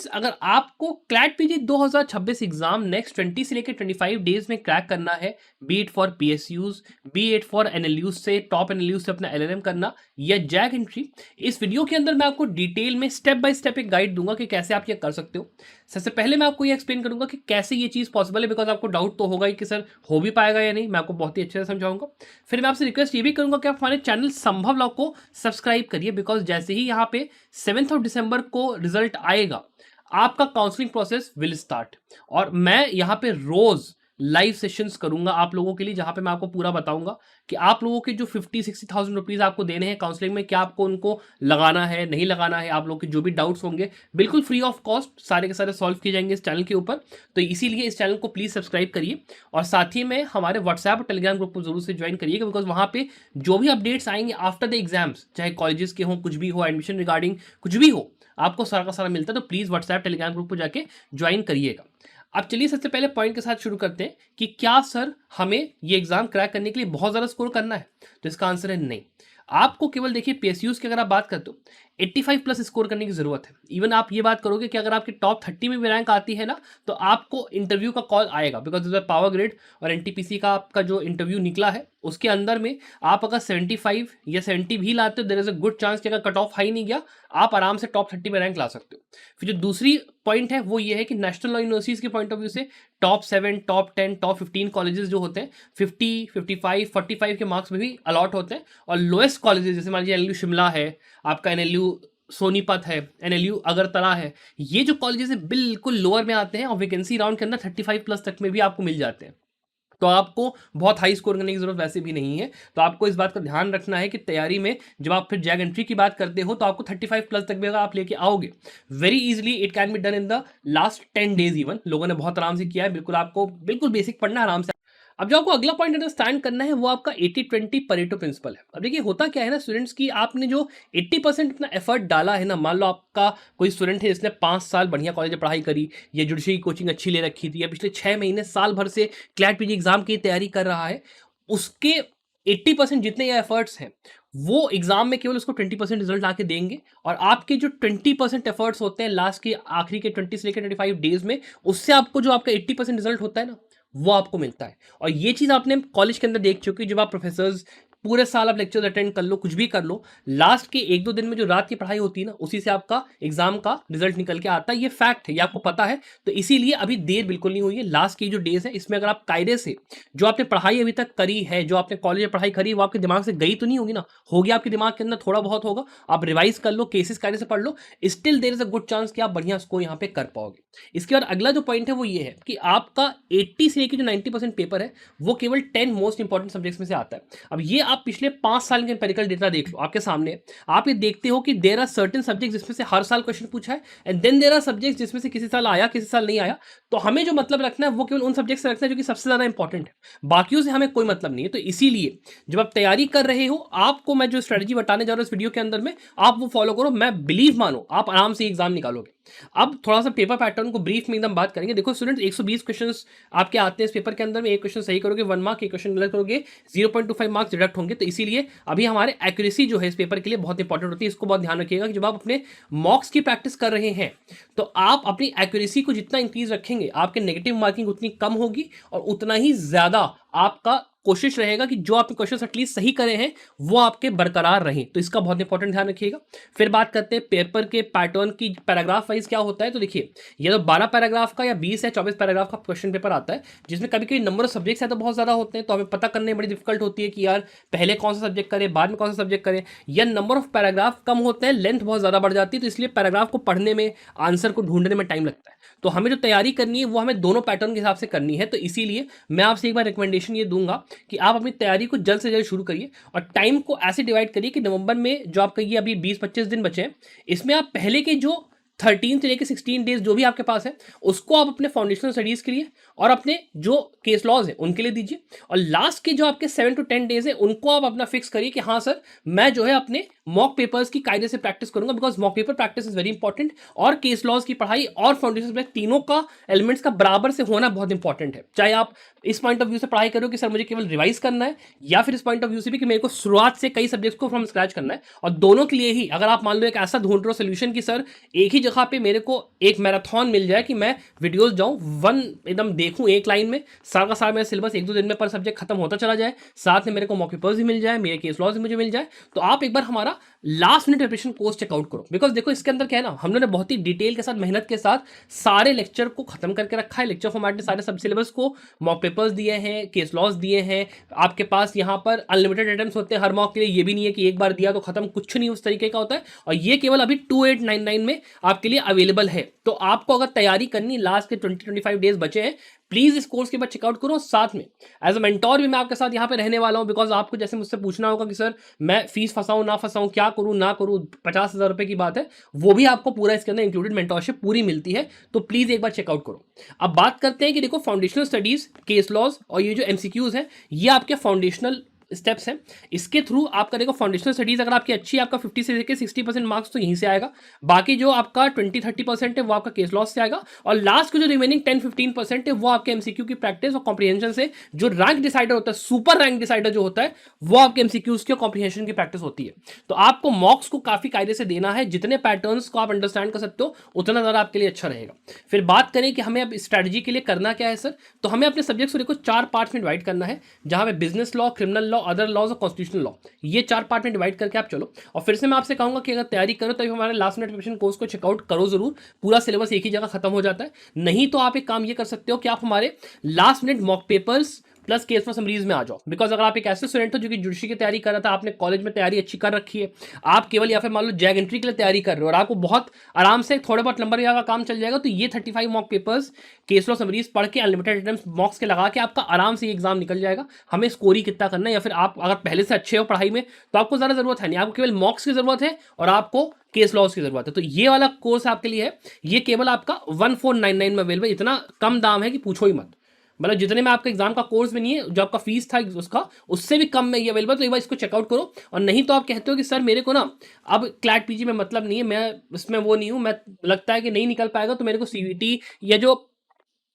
Students, अगर आपको CLAT PG 2026 exam next 20 से लेकर 25 डेज में क्रैक करना है, B it for PSUs, B it for NLUs से, टॉप एनएलयूज से अपना एलएलएम करना या जैक एंट्री, इस वीडियो के अंदर मैं आपको डिटेल में स्टेप बाय स्टेप एक गाइड दूंगा कि कैसे आप ये कर सकते हो। सबसे पहले मैं आपको ये एक्सप्लेन करूंगा कि कैसे ये चीज़ पॉसिबल है, बिकॉज आपको डाउट तो होगा ही कि सर हो भी पाएगा या नहीं। मैं आपको बहुत ही अच्छे से समझाऊंगा। फिर मैं आपसे रिक्वेस्ट ये भी करूंगा कि आप हमारे चैनल संभव लॉ को सब्सक्राइब करिए, बिकॉज जैसे ही यहाँ पे 7 दिसंबर को रिजल्ट आएगा आपका काउंसलिंग प्रोसेस विल स्टार्ट, और मैं यहाँ पे रोज लाइव सेशंस करूंगा आप लोगों के लिए, जहां पे मैं आपको पूरा बताऊंगा कि आप लोगों के जो 50-60,000 रुपीज आपको देने हैं काउंसलिंग में, क्या आपको उनको लगाना है नहीं लगाना है। आप लोगों के जो भी डाउट्स होंगे बिल्कुल फ्री ऑफ कॉस्ट सारे के सारे सॉल्व किए जाएंगे इस चैनल के ऊपर। तो इसीलिए इस चैनल को प्लीज सब्सक्राइब करिए, और साथ ही में हमारे व्हाट्सएप और टेलीग्राम ग्रुप को जरूर से ज्वाइन करिएगा, बिकॉज वहां पे जो भी अपडेट्स आएंगे आफ्टर द एग्जाम्स, चाहे कॉलेजेस के हों, कुछ भी हो, एडमिशन रिगार्डिंग कुछ भी हो, आपको सारा का सारा मिलता है। तो प्लीज व्हाट्सएप टेलीग्राम ग्रुप पर जाके ज्वाइन करिएगा। अब चलिए सबसे पहले पॉइंट के साथ शुरू करते हैं कि क्या सर हमें ये एग्जाम क्रैक करने के लिए बहुत ज़्यादा स्कोर करना है। तो इसका आंसर है नहीं। आपको केवल देखिए पीएसयूज की अगर आप बात करते हो 85 प्लस स्कोर करने की जरूरत है। इवन आप ये बात करोगे कि अगर आपकी टॉप 30 में भी रैंक आती है ना, तो आपको इंटरव्यू का कॉल आएगा, बिकॉज इज पावर ग्रेड और एनटीपीसी का आपका जो इंटरव्यू निकला है उसके अंदर में आप अगर 75 या 70 भी लाते हो, there is a good chance कि अगर कट ऑफ हाई नहीं गया आप आराम से टॉप 30 में रैंक ला सकते हो। फिर जो दूसरी पॉइंट है वो ये है कि नेशनल लॉ यूनिवर्सिटीज के पॉइंट ऑफ व्यू से टॉप 7, टॉप 10, टॉप 15 कॉलेजेस जो होते हैं 50, 55, 45 के मार्क्स में भी अलॉट होते हैं, और लोएस्ट कॉलेजेस जैसे मान लीजिए एनएलयू शिमला है, आपका एनएलयू सोनीपत है, एनएलयू अगरतला है, ये जो कॉलेजेस है बिल्कुल लोअर में आते हैं और वैकेंसी राउंड के अंदर 35 प्लस तक में भी आपको मिल जाते हैं। तो आपको बहुत हाई स्कोर करने की जरूरत वैसे भी नहीं है। तो आपको इस बात का ध्यान रखना है कि तैयारी में जब आप फिर जैक एंट्री की बात करते हो तो आपको 35 प्लस तक भी अगर आप लेके आओगे, very easily it can be done in the last 10 days. Even लोगों ने बहुत आराम से किया है। बिल्कुल आपको बिल्कुल बेसिक पढ़ना है आराम से। अब जो आपको अगला पॉइंट अंडरस्टैंड करना है वो आपका 80-20 परेटो प्रिंसिपल है। अब देखिए होता क्या है ना स्टूडेंट्स की, आपने जो 80% अपना एफर्ट डाला है ना, मान लो आपका कोई स्टूडेंट है जिसने 5 साल बढ़िया कॉलेज में पढ़ाई करी या जुडिशरी की कोचिंग अच्छी ले रखी थी, या पिछले 6 महीने साल भर से क्लैट पीजी एग्जाम की तैयारी कर रहा है, उसके 80% जितने ये एफर्ट्स हैं वो एग्जाम में केवल उसको 20% रिजल्ट आके देंगे, और आपके जो 20% एफर्ट्स होते हैं लास्ट के आखिरी के 20 से लेकर 25 डेज में, उससे आपको जो आपका 80% रिजल्ट होता है ना वो आपको मिलता है। और ये चीज आपने कॉलेज के अंदर देख चुकी है। जब आप प्रोफेसर्स पूरे साल आप लेक्चर्स अटेंड कर लो, कुछ भी कर लो, लास्ट के 1-2 दिन में जो रात की पढ़ाई होती है ना, उसी से आपका एग्जाम का रिजल्ट निकल के आता है। ये फैक्ट है, ये आपको पता है। तो इसीलिए अभी देर बिल्कुल नहीं हुई है। लास्ट की जो डेज है इसमें अगर आप कायदे से जो आपने पढ़ाई अभी तक करी है, जो आपने कॉलेज में पढ़ाई करी, वो आपके दिमाग से गई तो नहीं होगी ना, होगी आपके दिमाग के अंदर, थोड़ा बहुत होगा। आप रिवाइज कर लो, केसेस कायदे से पढ़ लो, still there is a good chance कि आप बढ़िया स्कोर यहाँ पे कर पाओगे। इसके बाद अगला जो पॉइंट है वो ये है कि आपका 80 से लेकर जो 90% पेपर है वो केवल 10 मोस्ट इंपॉर्टेंट सब्जेक्ट्स में से आता है। अब ये आप पिछले 5 साल के एम्पिरिकल डेटा देख लो आपके सामने, आप ये देखते हो कि देयर आर सर्टेन सब्जेक्ट जिसमें से हर साल क्वेश्चन पूछा है, and then there are subject जिसमें से किसी साल आया किसी साल नहीं आया। तो हमें जो मतलब रखना है वो केवल उन सब्जेक्ट से रखना है जो कि सबसे ज्यादा इंपॉर्टेंट है, बाकियों से हमें कोई मतलब नहीं है। तो इसीलिए जब आप तैयारी कर रहे हो, आपको मैं जो स्ट्रेटजी बताने जा रहा हूं इस वीडियो के अंदर में, आप वो फॉलो करो। मैं बिलीव मानो आप आराम से एग्जाम निकालोगे। अब थोड़ा सा पेपर पैटर्न को ब्रीफ में एकदम बात करेंगे। देखो स्टूडेंट्स, 120 क्वेश्चंस आपके आते हैं इस पेपर के अंदर में। एक क्वेश्चन सही करोगे 1 मार्क, एक क्वेश्चन गलत करोगे 0.25 मार्क्स डिडक्ट होंगे। तो इसीलिए अभी हमारे एक्यूरेसी जो है इस पेपर के लिए बहुत इंपॉर्टेंट होती है। इसको बहुत ध्यान रखिएगा कि जब आप अपने मॉक्स की प्रैक्टिस कर रहे हैं तो आप अपनी एक्यूरेसी को जितना इंक्रीज रखेंगे, आपके नेगेटिव मार्किंग उतनी कम होगी, और उतना ही ज्यादा आपका कोशिश रहेगा कि जो आपने क्वेश्चन एटलीस्ट सही करे हैं वो आपके बरकरार रहें। तो इसका बहुत इंपॉर्टेंट ध्यान रखिएगा। फिर बात करते हैं पेपर के पैटर्न की, पैराग्राफ वाइज क्या होता है। तो देखिए ये तो 12 पैराग्राफ का या 20 या 24 पैराग्राफ का क्वेश्चन पेपर आता है, जिसमें कभी कभी नंबर ऑफ सब्जेक्ट्स है तो बहुत ज्यादा होते हैं, तो हमें पता करने में बड़ी डिफिकल्ट होती है कि यार पहले कौन सा सब्जेक्ट करें बाद में कौन सा सब्जेक्ट करें, या नंबर ऑफ पैराग्राफ कम होते हैं, लेंथ बहुत ज्यादा बढ़ जाती है, तो इसलिए पैराग्राफ को पढ़ने में, आंसर को ढूंढने में टाइम लगता है। तो हमें जो तैयारी करनी है वो हमें दोनों पैटर्न के हिसाब से करनी है। तो इसीलिए मैं आपसे एक बार रिकमेंडेशन ये दूंगा कि आप अपनी तैयारी को जल्द से जल्द शुरू करिए, और टाइम को ऐसे डिवाइड करिए कि नवंबर में जो आपका ये अभी 20-25 दिन बचे हैं, इसमें आप पहले के जो 13 से लेकर 16 डेज जो भी आपके पास है उसको आप अपने फाउंडेशनल स्टडीज के लिए और अपने जो केस लॉज है उनके लिए दीजिए, और लास्ट के जो आपके 7 to 10 डेज है उनको आप अपना फिक्स करिए कि हाँ सर मैं जो है अपने मॉक पेपर्स की कायदे से प्रैक्टिस करूंगा, because mock paper practice is very important, और केस लॉज की पढ़ाई और फाउंडेशन सब्जेक्ट तीनों का एलिमेंट्स का बराबर से होना बहुत इंपॉर्टेंट है। चाहे आप इस पॉइंट ऑफ व्यू से पढ़ाई करो कि सर मुझे केवल रिवाइज करना है, या फिर इस पॉइंट ऑफ व्यू से भी कि मेरे को शुरुआत से कई सब्जेक्ट्स को फ्रॉम स्क्रैच करना है। और दोनों के लिए ही अगर आप मान लो एक ऐसा ढूंढ रहे हो सोल्यूशन कि सर एक ही जगह पे मेरे को एक मैराथन मिल जाए कि मैं वीडियोस जाऊं वन एकदम देखूं एक लाइन में, सारा का सारा मेरा सिलेबस एक दो दिन में पर सब्जेक्ट खत्म होता चला जाए, साथ में मेरे को मॉक पेपर्स भी मिल जाए, मेरे केस लॉज भी मुझे मिल जाए, तो आप एक बार हमारा last minute preparation course checkout करो। बिकॉज देखो इसके अंदर क्या है ना, हम लोगों ने बहुत ही डिटेल के साथ मेहनत के साथ सारे लेक्चर को खत्म करके रखा है, लेक्चर फॉर्मेट में सारे सब सिलेबस को, मॉक पेपर्स दिए हैं, केस लॉज दिए हैं, आपके पास यहाँ पर अनलिमिटेड आइटम्स होते हैं हर मॉक के लिए, ये भी नहीं है कि एक बार दिया तो खत्म, कुछ नहीं उस तरीके का होता है, और ये केवल अभी 2899 में आपके लिए अवेलेबल है। तो आपको अगर तैयारी करनी, लास्ट के 20-25 डेज बचे हैं, प्लीज इस कोर्स के बाद चेकआउट करो। साथ में एज अ मेंटोर भी मैं आपके साथ यहाँ पे रहने वाला हूँ, बिकॉज आपको जैसे मुझसे पूछना होगा कि सर मैं फीस फंसाऊं ना फंसाऊं, क्या करूं ना करूं, 50,000 रुपए की बात है, वो भी आपको पूरा इसके अंदर इंक्लूडेड मेंटोरशिप पूरी मिलती है। तो प्लीज एक बार चेकआउट करो। अब बात करते हैं कि देखो फाउंडेशनल स्टडीज, केस लॉज और ये जो एमसीक्यूज है, ये आपके फाउंडेशनल स्टेप्स हैं। इसके थ्रू आपका देखो फाउंडेशनल स्टडीज अगर आपकी अच्छी है, आपका 50 से लेकर 60% मार्क्स तो यहीं से आएगा, बाकी जो आपका 20-30% है वो आपका केस लॉस से आएगा, और लास्ट के जो रिमेनिंग 10-15% है वो आपके एमसीक्यू की प्रैक्टिस और कॉम्प्रिहेंशन से, जो रैंक डिसाइडर होता है, सुपर रैंक डिसाइडर जो होता है, वो आपके एमसीक्यूज की कॉम्प्रिहेंशन की प्रैक्टिस होती है। तो आपको मॉक्स को काफी कायदे से देना है, जितने पैटर्न्स को आप अंडरस्टैंड कर सकते हो उतना ज्यादा आपके लिए अच्छा रहेगा। फिर बात करें कि हमें अब स्ट्रैटेजी के लिए करना क्या है सर, तो हमें अपने सब्जेक्ट्स को देखो 4 पार्ट्स में डिवाइड करना है, जहां पे business law, criminal law, other laws और कॉन्स्टिट्यूशनल लॉ, ये 4 पार्ट में डिवाइड करके आप चलो। और फिर से मैं आपसे कहूंगा कि अगर तैयारी करो तो हमारे लास्ट मिनट प्रिपरेशन कोर्स को चेकआउट करो जरूर, पूरा सिलेबस एक ही जगह खत्म हो जाता है। नहीं तो आप एक काम ये कर सकते हो कि आप हमारे last minute mock papers plus case for summaries में आ जाओ। बिकॉज अगर आप एक ऐसे स्टूडेंट हो जो कि जुडिशरी की तैयारी कर रहा था, आपने कॉलेज में तैयारी अच्छी कर रखी है, आप केवल या फिर मान लो जैग एंट्री के लिए तैयारी कर रहे हो और आपको बहुत आराम से थोड़े बहुत नंबर का काम चल जाएगा, तो ये 35 mock papers, case law summaries पढ़ के अनलिमिटेड आइटम्स मॉक्स के लगा के आपका आराम से एग्जाम निकल जाएगा। हमें स्कोर ही कितना करना है, या फिर आप अगर पहले से अच्छे हो पढ़ाई में तो आपको ज़्यादा जरूरत है नहीं, आपको केवल मॉक्स की जरूरत है और आपको केस लॉस की जरूरत है। तो ये वाला कोर्स आपके लिए है, ये केवल आपका 1499 में अवेलेबल, इतना कम दाम है कि पूछो ही मत। मतलब जितने में आपका एग्जाम का कोर्स भी नहीं है, जो आपका फीस था उसका, उससे भी कम में ये अवेलेबल। तो एक बार इसको चेकआउट करो। और नहीं तो आप कहते हो कि सर मेरे को ना अब क्लैट पीजी में मतलब नहीं है, मैं इसमें वो नहीं हूँ, मैं लगता है कि नहीं निकल पाएगा, तो मेरे को सीवीटी या जो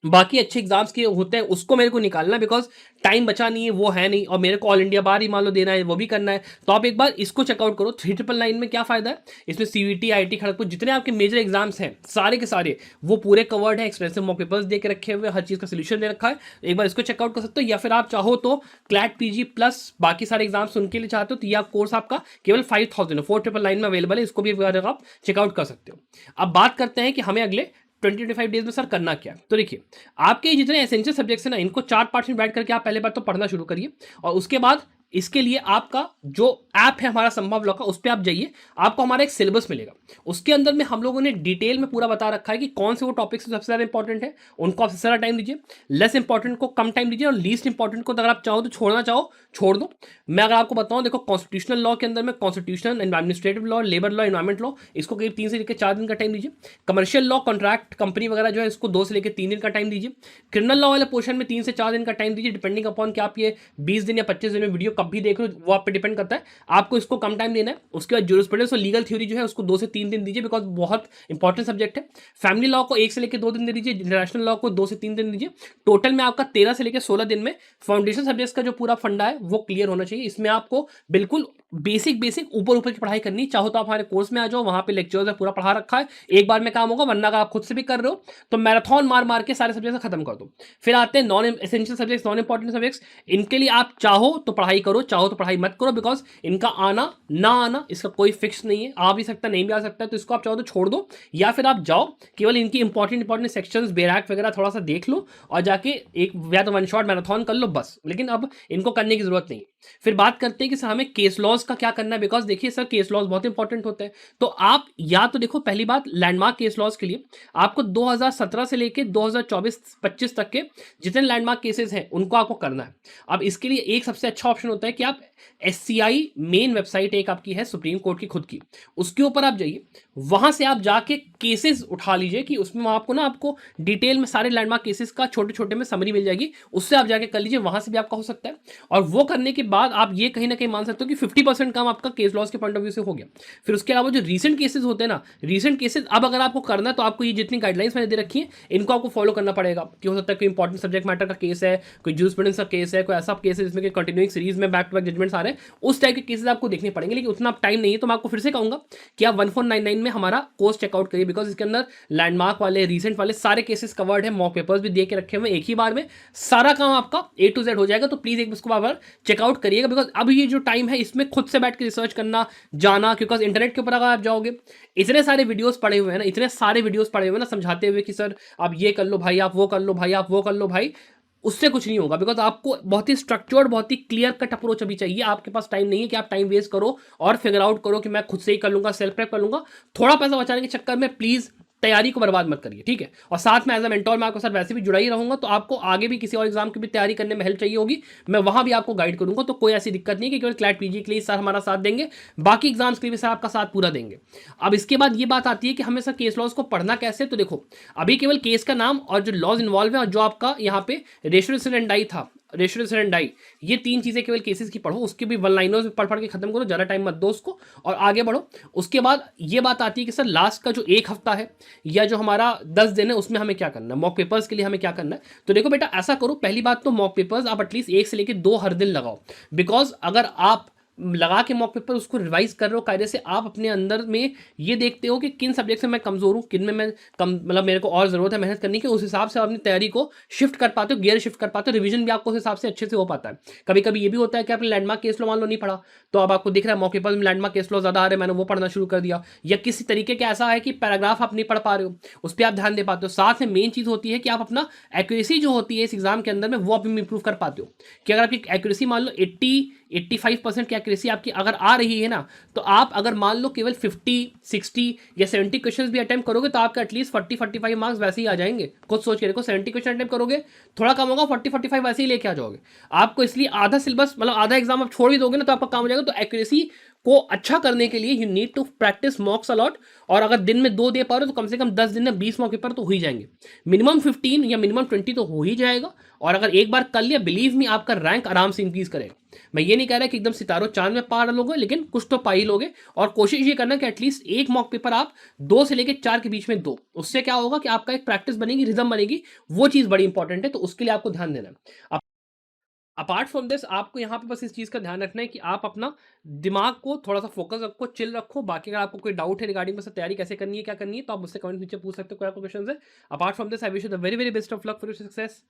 बाकी अच्छे एग्जाम्स के होते हैं उसको मेरे को निकालना, बिकॉज टाइम बचा नहीं है, वो है नहीं, और मेरे को ऑल इंडिया बार ही मान लो देना है, वो भी करना है। तो आप एक बार इसको चेकआउट करो। 3999 में क्या फायदा है, इसमें सीवीटी, आईटी खड़गपुर, जितने आपके मेजर एग्जाम्स हैं सारे के सारे वो पूरे कवर्ड है, एक्सपेंसिव मॉक पेपर्स दे के रखे हुए, हर चीज़ का सोल्यूशन दे रखा है। एक बार इसको चेकआउट कर सकते हो, या फिर आप चाहो तो क्लैट पीजी प्लस बाकी सारे एग्जाम्स उनके लिए चाहते हो तो यह कोर्स आपका केवल 5000 4999 में अवेलेबल है, इसको भी आप चेकआउट कर सकते हो। अब बात करते हैं कि हमें अगले 20-25 डेज में सर करना क्या है। तो देखिए, आपके जितने एसेंशियल सब्जेक्ट्स हैं ना, इनको 4 पार्ट्स में डिवाइड करके आप पहले बार तो पढ़ना शुरू करिए, और उसके बाद इसके लिए आपका जो ऐप है हमारा संभव लॉ का, उस पर आप जाइए, आपको हमारा एक सिलेबस मिलेगा। उसके अंदर में हम लोगों ने डिटेल में पूरा बता रखा है कि कौन से वो टॉपिक्स सबसे ज़्यादा इंपॉर्टेंट है, उनको आप सबसे ज़्यादा टाइम दीजिए, लेस इंपॉर्टेंट को कम टाइम दीजिए, और लीस्ट इंपॉर्टेंट को अगर आप चाहो तो छोड़ना चाहो छोड़ दो। मैं अगर आपको बताऊं, देखो कॉन्स्टिट्यूशनल लॉ के अंदर में constitutional, administrative law, labour law, environment law, इसको करीब 3 से लेकर 4 दिन का टाइम दीजिए। कमर्शियल लॉ, कॉन्ट्रैक्ट, कंपनी वगैरह जो है, इसको 2 से लेकर 3 दिन का टाइम दीजिए। क्रिमिनल लॉ वाले पोर्शन में 3 से 4 दिन का टाइम दीजिए, डिपेंडिंग अपॉन कि आप ये 20 दिन या 25 दिन में वीडियो कब भी देख रहे हो, वो आप पे डिपेंड करता है, आपको इसको कम टाइम देना है। उसके बाद ज्यूरिस्प्रूडेंस और लीगल थ्योरी जो है उसको 2 से 3 दिन दीजिए, बिकॉज बहुत इंपॉर्टेंट सब्जेक्ट है। फैमिली लॉ को 1 से लेकर 2 दिन दे दीजिए, इंटरनेशनल लॉ को 2 से 3 दिन दीजिए। टोटल में आपका 13 से लेकर 16 दिन में फाउंडेशन सब्जेक्ट्स का जो पूरा फंडा है वो क्लियर होना चाहिए। इसमें आपको बिल्कुल बेसिक ऊपर की पढ़ाई करनी। चाहो तो आप हमारे कोर्स में आ जाओ, वहां पे लेक्चर्स है, पूरा पढ़ा रखा है, एक बार में काम होगा। वरना अगर आप खुद से भी कर रहे हो तो मैराथन मार के सारे सब्जेक्ट खत्म कर दो। फिर आते हैं non essential subjects, non important subjects. इनके लिए आप चाहो तो पढ़ाई करो, चाहो तो पढ़ाई मत करो, बिकॉज इनका आना ना आना इसका कोई फिक्स नहीं है, आ भी सकता नहीं भी आ सकता है। तो इसको आप चाहो तो छोड़ दो, या फिर आप जाओ केवल इनकी इंपॉर्टेंट सेक्शंस, बेरैक वगैरह थोड़ा सा देख लो, और जाके एक या तो वन शॉट मैराथन कर लो बस। लेकिन अब इनको करने की जरूरत नहीं। फिर बात करते हैं कि सर हमें केस लॉज का क्या करना है, बिकॉज देखिए सर केस लॉज बहुत इंपॉर्टेंट होते हैं। तो आप या तो देखो, पहली बात लैंडमार्क केस लॉज के लिए आपको 2017 से लेकर 2024-25 तक के जितने लैंडमार्क केसेस हैं उनको आपको करना है। अब इसके लिए एक सबसे अच्छा ऑप्शन होता है कि आप एससीआई मेन वेबसाइट एक आपकी है सुप्रीम कोर्ट की खुद की, उसके ऊपर आप जाइए, वहां से आप जाके केसेस उठा लीजिए कि उसमें आपको ना आपको डिटेल में सारे लैंडमार्क केसेस का छोटे छोटे में समरी मिल जाएगी, उससे आप जाके कर लीजिए, वहां से भी आपका हो सकता है। और वो करने के बाद आप ये कहीं ना कहीं मान सकते हो कि 50% काम आपका केस लॉस के पॉइंट ऑफ व्यू से हो गया। फिर उसके अलावा जो रीसेंट केसेस होते हैं ना, रीसेंट केसेस अब अगर आपको करना है तो आपको ये जितनी गाइडलाइंस मैंने दे रखी है इनको आपको फॉलो करना पड़ेगा, कि हो सकता है कोई इंपॉर्टेंट सब्जेक्ट मैटर का केस है, कोई जूरिस्प्रूडेंस का केस है, कोई ऐसा केस है जिसमें कि कंटिन्यूइंग सीरीज में बैक टू बैक जजमेंट्स आ रहे हैं, उस टाइप के केसेस आपको देखने पड़ेंगे। लेकिन उतना टाइम नहीं है, तो मैं आपको फिर से कहूंगा कि आप 1499 में हमारा कोर्स चेकआउट करिए, बिकॉज इसके अंदर लैंडमार्क वाले रिसेंट वाले सारे केसेस कवर्ड है, मॉक पेपर्स भी दे के रखे हुए एक ही बार में, सारा काम आपका ए टू जेड हो जाएगा। तो प्लीज एक इसको बार चेकआउट करिएगा, बिकॉज अब ये जो टाइम है इसमें खुद से बैठ के रिसर्च करना जाना, बिकॉज इंटरनेट के ऊपर अगर आप जाओगे इतने सारे वीडियोस पड़े हुए हैं ना, इतने सारे वीडियोस पड़े हुए हैं ना समझाते हुए कि सर आप ये कर लो भाई, आप वो कर लो भाई, आप वो कर लो भाई, उससे कुछ नहीं होगा। बिकॉज आपको बहुत ही स्ट्रक्चर्ड, बहुत ही क्लियर कट अप्रोच अभी चाहिए। आपके पास टाइम नहीं है कि आप टाइम वेस्ट करो और फिगर आउट करो कि मैं खुद से ही कर लूंगा, सेल्फ प्रेप कर लूंगा। थोड़ा पैसा बचाने के चक्कर में प्लीज तैयारी को बर्बाद मत करिए, ठीक है। और साथ में एज अ मेंटोर मैं आपके साथ वैसे भी जुड़ा ही रहूंगा, तो आपको आगे भी किसी और एग्जाम की भी तैयारी करने में हेल्प चाहिए होगी, मैं वहां भी आपको गाइड करूंगा। तो कोई ऐसी दिक्कत नहीं कि केवल क्लैट पीजी के लिए सर हमारा साथ देंगे, बाकी एग्जाम्स के लिए भी सर आपका साथ पूरा देंगे। अब इसके बाद ये बात आती है कि हमें सर केस लॉज को पढ़ना कैसे। तो देखो, अभी केवल केस का नाम और जो लॉज इन्वॉल्व है और जो आपका यहाँ पे रेशियो इंसिडेंट था, रेशियो इंसिडेंट, ये तीन चीजें केवल केसेस की पढ़ो, उसके भी वन लाइनर्स में पढ़ पढ़ के खत्म करो, ज्यादा टाइम मत दो उसको और आगे बढ़ो। उसके बाद ये बात आती है कि सर लास्ट का जो एक हफ्ता है या जो हमारा 10 दिन है उसमें हमें क्या करना है, मॉक पेपर्स के लिए हमें क्या करना है। तो देखो बेटा, ऐसा करो, पहली बात तो मॉक पेपर्स आप एटलीस्ट 1 से लेकर 2 हर दिन लगाओ, बिकॉज अगर आप लगा के मॉक पेपर उसको रिवाइज कर रहे हो कायदे से, आप अपने अंदर में ये देखते हो कि किन सब्जेक्ट में मैं कमजोर हूँ, किन में मैं कम, मतलब मेरे को और जरूरत है मेहनत करने की, उस हिसाब से आप अपनी तैयारी को शिफ्ट कर पाते हो, गियर शिफ्ट कर पाते हो, रिवीजन भी आपको उस हिसाब से अच्छे से हो पाता है। कभी कभी ये भी होता है कि आपने लैंडमार्क केस लो मान लो नहीं पढ़ा, तो अब आपको दिख रहा है मॉक पेपर में लैंडमार्क केस लो ज्यादा आ रहे हैं, मैंने वो पढ़ना शुरू कर दिया, या किसी तरीके का ऐसा है कि पैराग्राफ आप नहीं पढ़ पा रहे हो, उस पर आप ध्यान दे पाते हो। साथ में मेन चीज होती है कि आप अपना एक्यूरेसी जो होती है इस एग्जाम के अंदर में वो आप इंप्रूव कर पाते हो, कि अगर आपकी एक्यूरेसी मान लो 85% की एक्यूरेसी आपकी अगर आ रही है ना, तो आप अगर मान लो केवल 50, 60 या 70 क्वेश्चंस भी अटेम्प्ट करोगे तो आपका एटलीस्ट 40-45 मार्क्स वैसे ही आ जाएंगे। खुद सोच के देखो, 70 क्वेश्चन अटेम्प्ट करोगे, थोड़ा कम होगा, 40-45 वैसे ही लेके आ जाओगे आपको। इसलिए आधा सिलेबस, मतलब आधा एग्जाम आप छोड़ भी दोगे ना तो आपका काम हो जाएगा। तो एक्यूरेसी को अच्छा करने के लिए you need to practice mocks a lot, और अगर दिन में 2 दे पा रहे हो तो कम से कम 10 दिन में 20 मॉक पेपर तो हो ही जाएंगे, मिनिमम 15 या मिनिमम 20 तो हो ही जाएगा। और अगर एक बार कर लिया, बिलीव मी, आपका रैंक आराम से इंक्रीज करेगा। मैं ये नहीं कह रहा कि एकदम सितारों चांद में पा लोगे, लेकिन कुछ तो पा ही लोगे। और कोशिश ये करना कि एटलीस्ट एक मॉक पेपर आप 2 से लेकर 4 के बीच में दो, उससे क्या होगा कि आपका एक प्रैक्टिस बनेगी, रिदम बनेगी, वो चीज बड़ी इंपॉर्टेंट है। तो उसके लिए आपको ध्यान देना है। अपार्ट फ्रॉम दिस, आपको यहाँ पे बस इस चीज़ का ध्यान रखना है कि आप अपना दिमाग को थोड़ा सा फोकस रखो, चिल रखो। बाकी अगर आपको कोई डाउट है रिगार्डिंग बस तैयारी कैसे करनी है, क्या करनी है, तो आप मुझसे कमेंट नीचे पूछ सकते हो, कोई आपको क्वेश्चन है। Apart from this, I wish you the very very best of luck for your success.